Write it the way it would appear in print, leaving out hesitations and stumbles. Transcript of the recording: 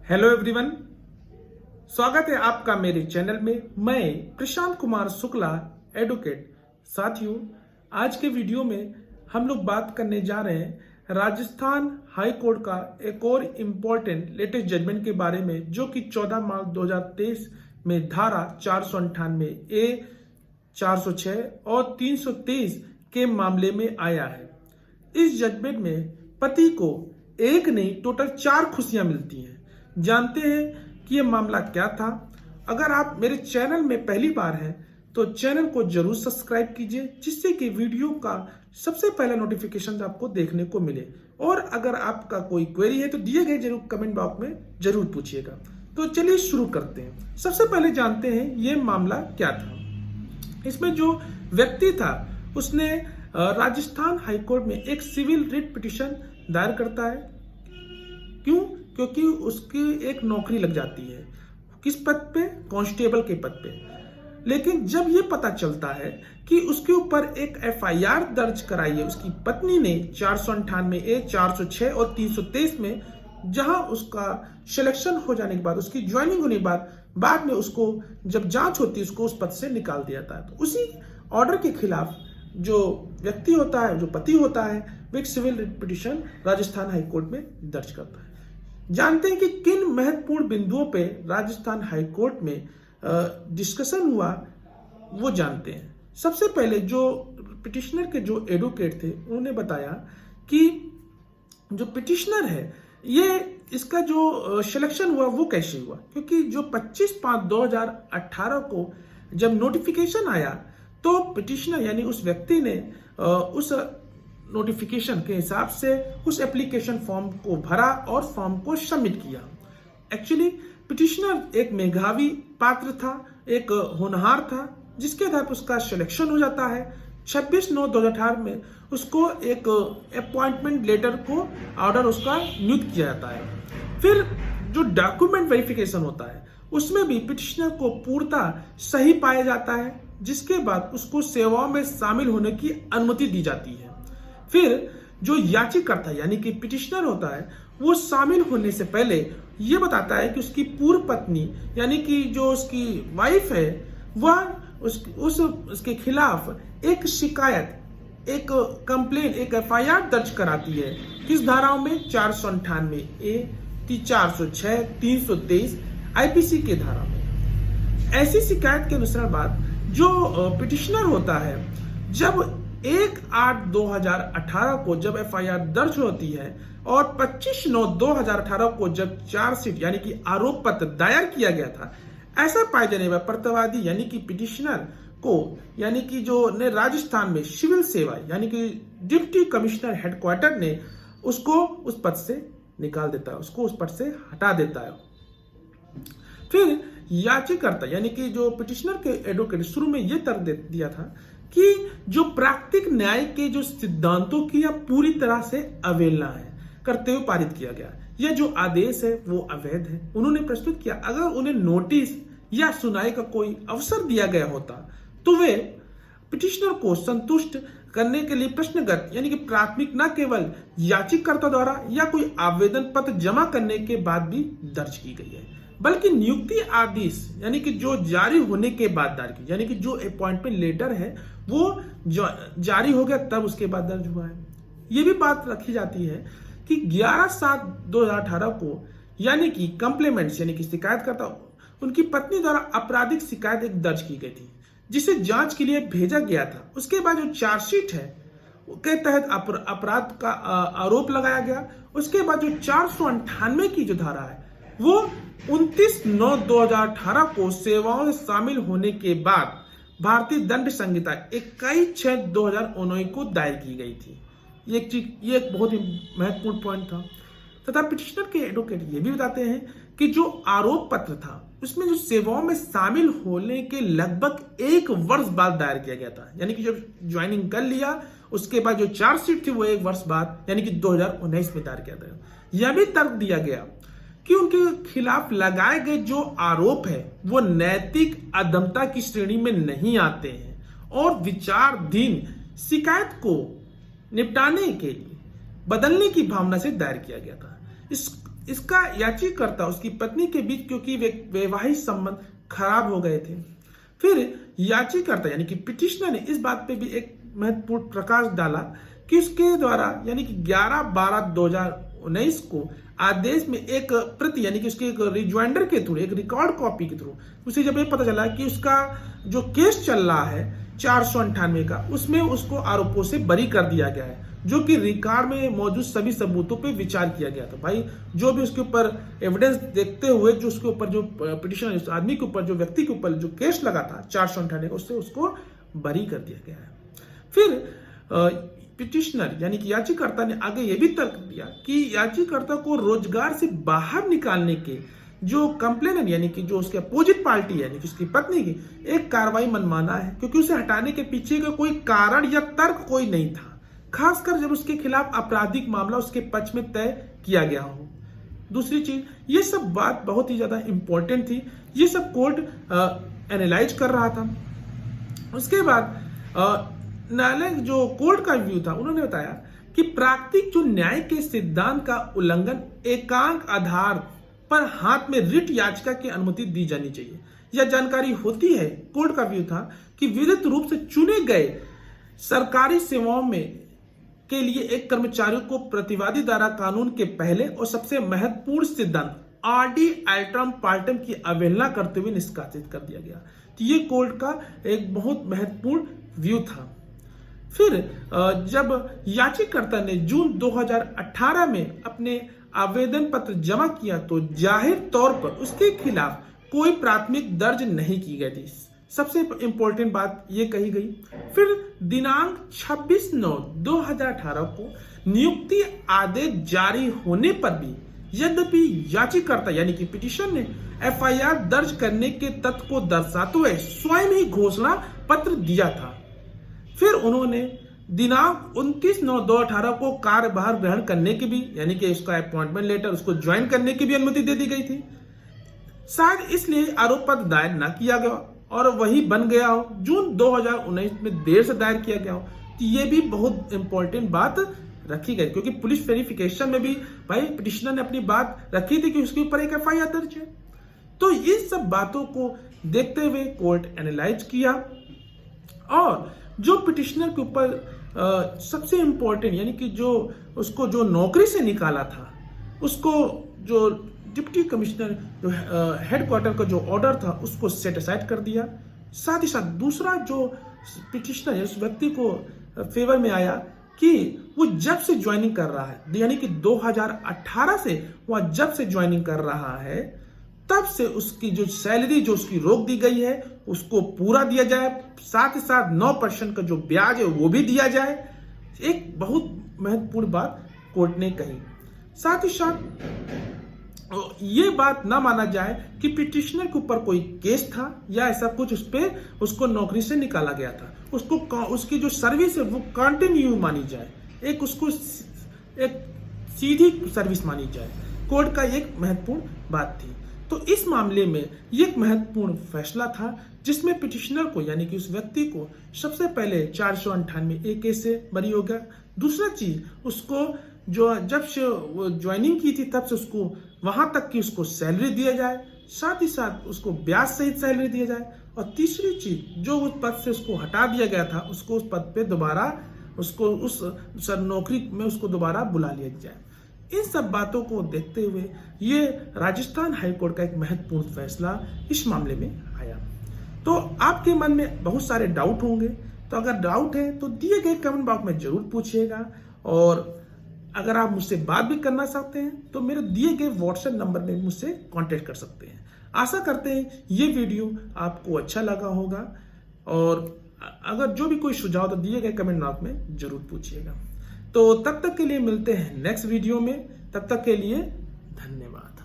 Hello everyone, स्वागत है आपका मेरे चैनल में। मैं प्रशांत कुमार शुक्ला एडवोकेट। साथियों, आज के वीडियो में हम लोग बात करने जा रहे हैं राजस्थान हाई कोर्ट का एक और इम्पोर्टेंट लेटेस्ट जजमेंट के बारे में, जो कि 14 मार्च 2023 में धारा 498A, 406 और 323 के मामले में आया है। इस जजमेंट में पति को एक नहीं टोटल 4 खुशियां मिलती हैं। जानते हैं कि यह मामला क्या था। अगर आप मेरे चैनल में पहली बार हैं तो चैनल को जरूर सब्सक्राइब कीजिए, जिससे कि वीडियो का सबसे पहला नोटिफिकेशन आपको देखने को मिले। और अगर आपका कोई क्वेरी है तो दिए गए जरूर कमेंट बॉक्स में जरूर पूछिएगा। तो चलिए शुरू करते हैं। सबसे पहले जानते हैं ये मामला क्या था। इसमें जो व्यक्ति था उसने राजस्थान हाईकोर्ट में एक सिविल रिट पिटीशन दायर करता है। क्यों? क्योंकि उसकी एक नौकरी लग जाती है। किस पद पे? कांस्टेबल के पद पे। लेकिन जब ये पता चलता है कि उसके ऊपर एक एफआईआर दर्ज कराई है उसकी पत्नी ने 498A, 406 और 323 में, जहां उसका सिलेक्शन हो जाने के बाद, उसकी ज्वाइनिंग होने के बाद में उसको जब जांच होती है उसको उस पद से निकाल दिया जाता है। तो उसी ऑर्डर के खिलाफ जो व्यक्ति होता है, जो पति होता है, वो एक civil writ petition Rajasthan high court में दर्ज करता है। जानते हैं कि किन महत्वपूर्ण बिंदुओं पे राजस्थान हाईकोर्ट में डिस्कशन हुआ, वो जानते हैं। सबसे पहले जो पिटिशनर के जो एडवोकेट थे उन्होंने बताया कि जो पिटिशनर है ये इसका जो सिलेक्शन हुआ वो कैसे हुआ, क्योंकि जो 25/5/2018 को जब नोटिफिकेशन आया तो पिटिशनर यानी उस व्यक्ति ने उस नोटिफिकेशन के हिसाब से उस एप्लीकेशन फॉर्म को भरा और फॉर्म को सबमिट किया। एक्चुअली पिटिशनर एक मेधावी पात्र था, एक होनहार था, जिसके आधार पर उसका सिलेक्शन हो जाता है। 26/9/2018 में उसको एक अपॉइंटमेंट लेटर को ऑर्डर उसका नियुक्त किया जाता है। फिर जो डॉक्यूमेंट वेरिफिकेशन होता है उसमें भी पिटिशनर को पूर्णतः सही पाया जाता है, जिसके बाद उसको सेवाओं में शामिल होने की अनुमति दी जाती है। फिर जो याचिकाकर्ता यानी कि पिटिशनर होता है वो शामिल होने से पहले ये बताता है कि उसकी पूर्व पत्नी यानी कि जो उसकी वाइफ है वह उसके खिलाफ एक शिकायत, एक कंप्लेन, एक एफआईआर दर्ज कराती है। किस धाराओं में? 498A, 406, 323 आईपीसी के धारा में। ऐसी शिकायत के अनुसार बाद जो पिटिशनर होता है, जब 1/8/2018 को जब एफआईआर दर्ज होती है और 25/9/2018 को जब चार्जशीट यानी कि आरोप पत्र दायर किया गया था, ऐसा पाए जाने पर प्रतिवादी यानी कि पिटिशनर को यानी कि जो ने राजस्थान में सिविल सेवा यानी कि डिप्टी कमिश्नर हेडक्वार्टर ने उसको उस पद से निकाल देता है, उसको उस पद से हटा देता है। फिर याचिकाकर्ता यानी कि जो पिटिशनर के एडवोकेट शुरू में यह तर्क दिया था कि जो प्राकृतिक न्याय के जो सिद्धांतों की यह पूरी तरह से अवहेलना है करते हुए पारित किया गया। यह जो आदेश है वो अवैध है। उन्होंने प्रस्तुत किया अगर उन्हें नोटिस या सुनाई का कोई अवसर दिया गया होता तो वे पिटिशनर को संतुष्ट करने के लिए प्रश्नगत यानी कि प्राथमिक न केवल याचिकाकर्ता द्वारा या कोई आवेदन पत्र जमा करने के बाद भी दर्ज की गई है, बल्कि नियुक्ति आदेश यानी कि जो जारी होने के बाद दायर की, यानी कि जो अपॉइंटमेंट लेटर है वो जारी हो गया तब उसके बाद दर्ज हुआ है। ये भी बात रखी जाती है कि 11/7/2018 को यानी कि कंप्लेमेंट्स यानी कि शिकायतकर्ता उनकी पत्नी द्वारा आपराधिक शिकायत एक दर्ज की गई थी, जिसे जांच के लिए भेजा गया था। उसके बाद जो चार्जशीट है के तहत अपराध का आरोप लगाया गया। उसके बाद जो 498 की जो धारा है वो 29/9/2018 को सेवाओं से शामिल होने के बाद भारतीय दंड संहिता 21/6/2019 को दायर की गई थी। ये एक बहुत ही महत्वपूर्ण पॉइंट था। तथा पिटिशनर के एडवोकेट ये भी बताते हैं कि जो आरोप पत्र था उसमें जो सेवाओं में शामिल होने के लगभग 1 वर्ष बाद दायर किया गया था, यानी कि जब ज्वाइनिंग कर लिया उसके बाद जो चार्जशीट थी वो 1 वर्ष बाद यानी कि 2019 में दायर किया था। यह भी तर्क दिया गया कि उनके खिलाफ लगाए गए जो आरोप है वो नैतिक अधमता की श्रेणी में नहीं आते हैं और विचाराधीन शिकायत को निपटाने के लिए बदलने की भावना से दायर किया गया था। इसका याचिकाकर्ता उसकी पत्नी के बीच क्योंकि वैवाहिक संबंध खराब हो गए थे। फिर याचिकाकर्ता यानी कि पिटिशनर ने इस बात पे भी एक महत्वपूर्ण प्रकाश डाला कि उसके द्वारा यानी कि 11/12/2019 को आदेश में एक प्रति यानी कि उसके एक रिजॉइंडर के थ्रू, एक रिकॉर्ड कॉपी के थ्रू उसे जब ये पता चला कि उसका जो केस चल रहा है 498 का, उसमें उसको आरोपों से बरी कर दिया गया है, जो कि रिकॉर्ड में मौजूद सभी सबूतों पे विचार किया गया था। भाई जो भी उसके ऊपर एविडेंस देखते हुए जो उसके ऊपर जो पिटिशनर आदमी के ऊपर, जो व्यक्ति के ऊपर जो केस लगा था 498 का, उससे उसको बरी कर दिया गया है। फिर पिटिशनर यानी कि याचिकाकर्ता ने आगे ये भी तर्क दिया कि याचिकाकर्ता को रोजगार से बाहर निकालने के जो कंप्लेनेंट यानी कि जो उसके अपोजिट पार्टी है यानी कि उसकी पत्नी की एक कार्रवाई मनमाना है, क्योंकि उसे हटाने के पीछे का कोई कारण या तर्क कोई नहीं था, खासकर जब उसके खिलाफ आपराधिक मामला उसके पक्ष में तय किया गया हो। दूसरी चीज, ये सब बात बहुत ही ज्यादा इंपॉर्टेंट थी, ये सब कोर्ट एनालाइज कर रहा था। उसके बाद न्यायालय जो कोर्ट का व्यू था, उन्होंने बताया कि प्राकृतिक जो न्याय के सिद्धांत का उल्लंघन एकांक आधार पर हाथ में रिट याचिका की अनुमति दी जानी चाहिए। यह जानकारी होती है, कोर्ट का व्यू था कि विधिक रूप से चुने गए सरकारी सेवाओं में के लिए एक कर्मचारी को प्रतिवादी द्वारा कानून के पहले और सबसे महत्वपूर्ण सिद्धांत आरडी एल्ट्रम पार्टम की अवहेलना करते हुए निष्कासित कर दिया गया। तो ये कोर्ट का एक बहुत महत्वपूर्ण व्यू था। फिर जब याचिकाकर्ता ने जून 2018 में अपने आवेदन पत्र जमा किया तो जाहिर तौर पर उसके खिलाफ कोई प्राथमिक दर्ज नहीं की गई थी। सबसे इंपॉर्टेंट बात यह कही गई। फिर दिनांक 26/9/2018 को नियुक्ति आदेश जारी होने पर भी यद्यपि याचिकाकर्ता यानी कि पिटिशन ने एफआईआर दर्ज करने के तथ्य को दर्शाते हुए स्वयं ही घोषणा पत्र दिया था। फिर उन्होंने दिनांक 29/9/2018 को कार्यभार ग्रहण करने की भी यानी कि उसका अपॉइंटमेंट लेटर उसको ज्वाइन करने की भी अनुमति दे दी गई थी। शायद इसलिए आरोप पत्र दायर न किया गया और वही बन गया हो, जून 2019 में देर से दायर किया गया हो। तो ये भी बहुत इंपॉर्टेंट बात रखी गई, क्योंकि पुलिस वेरिफिकेशन में भी भाई पिटिशनर ने अपनी बात रखी थी कि उसके ऊपर एक एफआईआर दर्ज है। तो ये सब बातों को देखते हुए कोर्ट एनालाइज किया और जो पिटिशनर के ऊपर सबसे इंपॉर्टेंट यानी कि जो उसको जो नौकरी से निकाला था, उसको जो डिप्टी कमिश्नर जो हेडक्वार्टर का जो ऑर्डर था उसको सेट असाइड कर दिया। साथ ही साथ दूसरा जो पिटिशनर उस व्यक्ति को फेवर में आया कि वो जब से ज्वाइनिंग कर रहा है यानी कि 2018 से वह जब से ज्वाइनिंग कर रहा है तब से उसकी जो सैलरी जो उसकी रोक दी गई है उसको पूरा दिया जाए, साथ ही साथ 9% का जो ब्याज है वो भी दिया जाए। एक बहुत महत्वपूर्ण बात कोर्ट ने कही। साथ ही साथ ये बात ना माना जाए कि पिटिशनर के ऊपर कोई केस था या ऐसा कुछ उस पर उसको नौकरी से निकाला गया था, उसको उसकी जो सर्विस है वो कंटिन्यू मानी जाए, एक उसको एक सीधी सर्विस मानी जाए। कोर्ट का एक महत्वपूर्ण बात थी। तो इस मामले में ये एक महत्वपूर्ण फैसला था जिसमें पिटिशनर को यानी कि उस व्यक्ति को सबसे पहले 498 केस से बरी हो गया। दूसरा चीज, उसको जो जब से वो ज्वाइनिंग की थी तब से उसको वहां तक की उसको सैलरी दिया जाए, साथ ही साथ उसको ब्याज सहित सैलरी दिया जाए। और तीसरी चीज, जो उस पद से उसको हटा दिया गया था उसको उस पद पे दोबारा उसको उस नौकरी में उसको दोबारा बुला लिया जाए। इन सब बातों को देखते हुए ये राजस्थान हाईकोर्ट का एक महत्वपूर्ण फैसला इस मामले में आया। तो आपके मन में बहुत सारे डाउट होंगे, तो अगर डाउट है तो दिए गए कमेंट बॉक्स में जरूर पूछिएगा। और अगर आप मुझसे बात भी करना चाहते हैं तो मेरे दिए गए व्हाट्सएप नंबर में मुझसे कांटेक्ट कर सकते हैं। आशा करते हैं ये वीडियो आपको अच्छा लगा होगा, और अगर जो भी कोई सुझाव तो दिए गए कमेंट बॉक्स में जरूर पूछिएगा। तो तब तक के लिए मिलते हैं नेक्स्ट वीडियो में। तब तक के लिए धन्यवाद।